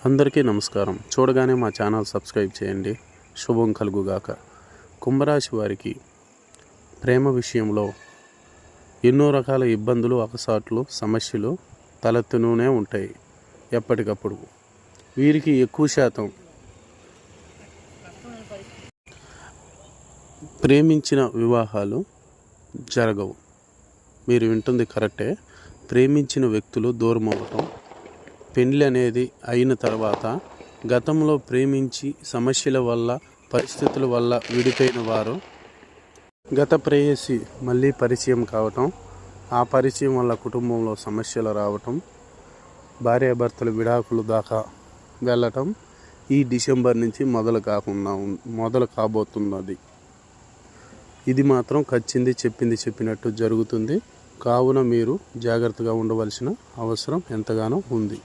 అందరికీ నమస్కారం. చూడగానే మా ఛానల్ సబ్స్క్రైబ్ చేయండి. శుభం కలుగుగాక. కుంభరాశి వారికి ప్రేమ విషయంలో ఎన్నో రకాల ఇబ్బందులు, అకసాట్లు, సమస్యలు తలెత్తుతూనే ఉంటాయి ఎప్పటికప్పుడు. వీరికి ఎక్కువ శాతం ప్రేమించిన వివాహాలు జరగవు. మీరు వింటుంది కరెక్టే. ప్రేమించిన వ్యక్తులు దూరం అవ్వటం, పెళ్ళి అనేది అయిన తర్వాత గతంలో ప్రేమించి సమస్యల వల్ల, పరిస్థితుల వల్ల విడిపోయిన వారు గత ప్రేయసి మళ్ళీ పరిచయం కావటం, ఆ పరిచయం వల్ల కుటుంబంలో సమస్యలు రావటం, భార్యాభర్తలు విడాకులు దాకా వెళ్ళటం ఈ డిసెంబర్ నుంచి మొదలు కాబోతున్నది. ఇది మాత్రం చెప్పినట్టు జరుగుతుంది. కావున మీరు జాగ్రత్తగా ఉండవలసిన అవసరం ఎంతగానో ఉంది.